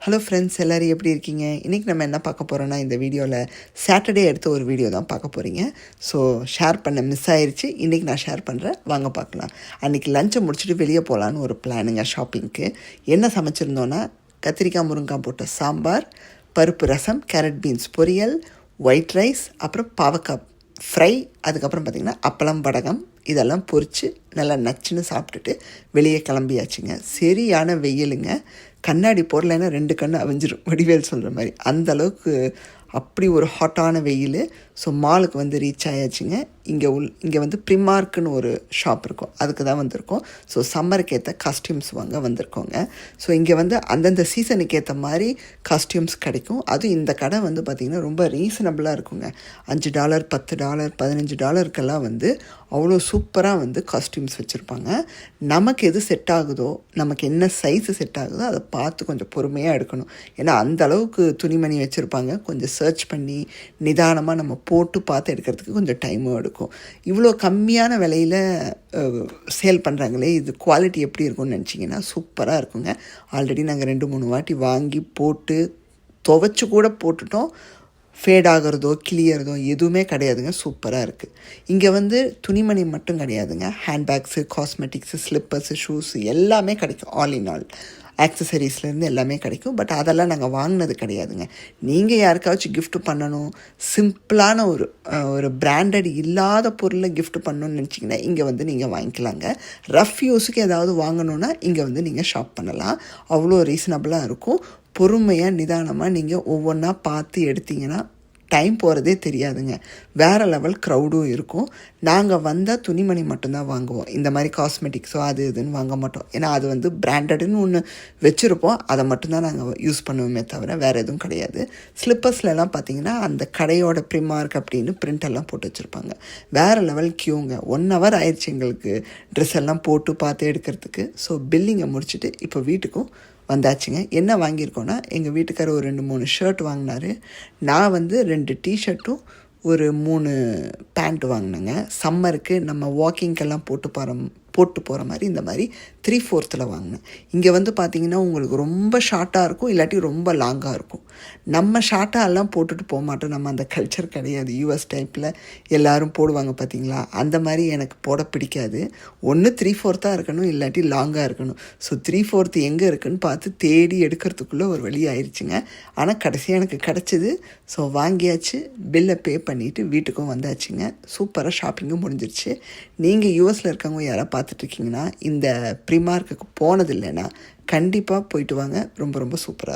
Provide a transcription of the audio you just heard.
Hello friends, எல்லோரும் எப்படி இருக்கீங்க? இன்றைக்கி நம்ம என்ன பார்க்க போகிறோன்னா, இந்த வீடியோவில் சாட்டர்டே எடுத்த ஒரு வீடியோ தான் பார்க்க போகிறீங்க. ஸோ ஷேர் பண்ண மிஸ் ஆயிடுச்சு, இன்றைக்கி நான் ஷேர் பண்ணுறேன், வாங்க பார்க்கலாம். அன்றைக்கி லஞ்சை முடிச்சுட்டு வெளியே போகலான்னு ஒரு பிளானுங்க ஷாப்பிங்க்கு. என்ன சமைச்சிருந்தோன்னா, கத்திரிக்காய் முருங்காய் போட்ட சாம்பார், பருப்பு ரசம், கேரட் பீன்ஸ் பொரியல், ஒயிட் ரைஸ், அப்புறம் பாவக்காய் ஃப்ரை, அதுக்கப்புறம் பார்த்திங்கன்னா அப்பளம் வடகம் இதெல்லாம் பொரித்து நல்லா நச்சுன்னு சாப்பிட்டுட்டு வெளியே கிளம்பியாச்சுங்க. சரியான வெயிலுங்க. கண்ணாடி போடலைன்னா 2 கண்ணு அவிஞ்சிரும், வடிவேல் சொல்கிற மாதிரி. அந்தளவுக்கு அப்படி ஒரு ஹாட்டான வெயில். ஸோ மாலுக்கு வந்து ரீச் ஆயாச்சுங்க. இங்கே வந்து ப்ரிமார்க்குன்னு ஒரு ஷாப் இருக்கும், அதுக்கு தான் வந்திருக்கோம். ஸோ சம்மருக்கு ஏற்ற காஸ்டியூம்ஸ் வாங்க வந்திருக்கோங்க. ஸோ இங்கே வந்து அந்தந்த சீசனுக்கு ஏற்ற மாதிரி காஸ்டியூம்ஸ் கிடைக்கும். அதுவும் இந்த கடை வந்து பார்த்திங்கன்னா ரொம்ப ரீசனபிளாக இருக்குங்க. $5 $10 $15 வந்து அவ்வளோ சூப்பராக வந்து காஸ்டியூம்ஸ் வச்சுருப்பாங்க. நமக்கு எது செட் ஆகுதோ, நமக்கு என்ன சைஸு செட் ஆகுதோ அதை பார்த்து கொஞ்சம் பொறுமையாக எடுக்கணும். ஏன்னா அந்த அளவுக்கு துணிமணி வச்சுருப்பாங்க. கொஞ்சம் சர்ச் பண்ணி நிதானமாக நம்ம போட்டு பார்த்து எடுக்கிறதுக்கு கொஞ்சம் டைமும் எடுக்கும். இவ்வளோ கம்மியான விலையில் சேல் பண்ணுறாங்களே, இது குவாலிட்டி எப்படி இருக்கும்னு நினச்சிங்கன்னா சூப்பராக இருக்குங்க. ஆல்ரெடி நாங்கள் 2-3 வாட்டி வாங்கி போட்டு துவைச்சி கூட போட்டுட்டோம். ஃபேட் ஆகிறதோ கிளியறதோ எதுவுமே கிடையாதுங்க. சூப்பராக இருக்குது. இங்கே வந்து துணிமணி மட்டும் கிடையாதுங்க, ஹேண்ட்பேக்ஸு, காஸ்மெட்டிக்ஸு, ஸ்லிப்பர்ஸு, ஷூஸு எல்லாமே கிடைக்கும். ஆல் இன் ஆல் ஆக்சசரிஸ்லேருந்து எல்லாமே கிடைக்கும். பட் அதெல்லாம் நாங்கள் வாங்கினது கிடையாதுங்க. நீங்கள் யாருக்காச்சும் கிஃப்ட் பண்ணணும், சிம்பிளான ஒரு பிராண்டட் இல்லாத பொருளை கிஃப்ட் பண்ணணும்னு நினச்சிங்கன்னா இங்கே வந்து நீங்கள் வாங்கிக்கலாங்க. ரஃப் யூஸுக்கு ஏதாவது வாங்கணுன்னா இங்கே வந்து நீங்கள் ஷாப் பண்ணலாம். அவ்வளோ ரீசனபிளாக இருக்கும். பொறுமையாக நிதானமாக நீங்கள் ஒவ்வொன்றா பார்த்து எடுத்திங்கன்னா டைம் போகிறதே தெரியாதுங்க. வேறு லெவல் க்ரௌடும் இருக்கும். நாங்கள் வந்தால் துணிமணி மட்டும்தான் வாங்குவோம். இந்த மாதிரி காஸ்மெட்டிக்ஸோ அது இதுன்னு வாங்க மாட்டோம். ஏன்னா அது வந்து பிராண்டடுன்னு ஒன்று வச்சுருப்போம், அதை மட்டும்தான் நாங்கள் யூஸ் பண்ணுவோமே தவிர வேறு எதுவும் கிடையாது. ஸ்லிப்பர்ஸ்லாம் பார்த்திங்கன்னா அந்த கடையோட ப்ரிமார்க் அப்படின்னு பிரிண்டெல்லாம் போட்டு வச்சுருப்பாங்க. வேறு லெவல் க்யூங்க. 1 hour ஆயிடுச்சு எங்களுக்கு ட்ரெஸ் எல்லாம் போட்டு பார்த்து எடுக்கிறதுக்கு. ஸோ பில்லிங்கை முடிச்சுட்டு இப்போ வீட்டுக்கும் வந்தாச்சுங்க. என்ன வாங்கியிருக்கோன்னா, எங்கள் வீட்டுக்காரர் ஒரு 2-3 ஷர்ட் வாங்கினார். நான் வந்து 2 டிஷர்ட்டும் ஒரு 3 பேண்ட் வாங்கினேங்க. சம்மருக்கு நம்ம வாக்கிங்கெல்லாம் போட்டு போகிற மாதிரி இந்த மாதிரி 3/4 வாங்கினேன். இங்கே வந்து பார்த்திங்கன்னா உங்களுக்கு ரொம்ப ஷார்ட்டாக இருக்கும், இல்லாட்டி ரொம்ப லாங்காக இருக்கும். நம்ம ஷார்ட்டாக எல்லாம் போட்டுட்டு போக மாட்டோம். நம்ம அந்த கல்ச்சர் கிடையாது. US டைப்பில் எல்லோரும் போடுவாங்க பார்த்திங்களா, அந்த மாதிரி எனக்கு போட பிடிக்காது. ஒன்று 3/4 இருக்கணும், இல்லாட்டி லாங்காக இருக்கணும். ஸோ 3/4 எங்கே இருக்குதுன்னு பார்த்து தேடி எடுக்கிறதுக்குள்ளே ஒரு வழி ஆயிடுச்சுங்க. ஆனால் கடைசியாக எனக்கு கிடச்சிது. ஸோ வாங்கியாச்சு, பில்லை பே பண்ணிவிட்டு வீட்டுக்கும் வந்தாச்சுங்க. சூப்பராக ஷாப்பிங்கும் முடிஞ்சிருச்சு. நீங்கள் யூஎஸில் இருக்கவங்க யாராவது பார்த்துட்ருக்கீங்கன்னா, இந்த ப்ரிமார்க்குக்கு போனதில்லைன்னா கண்டிப்பாக போயிட்டு வாங்க. ரொம்ப ரொம்ப சூப்பராக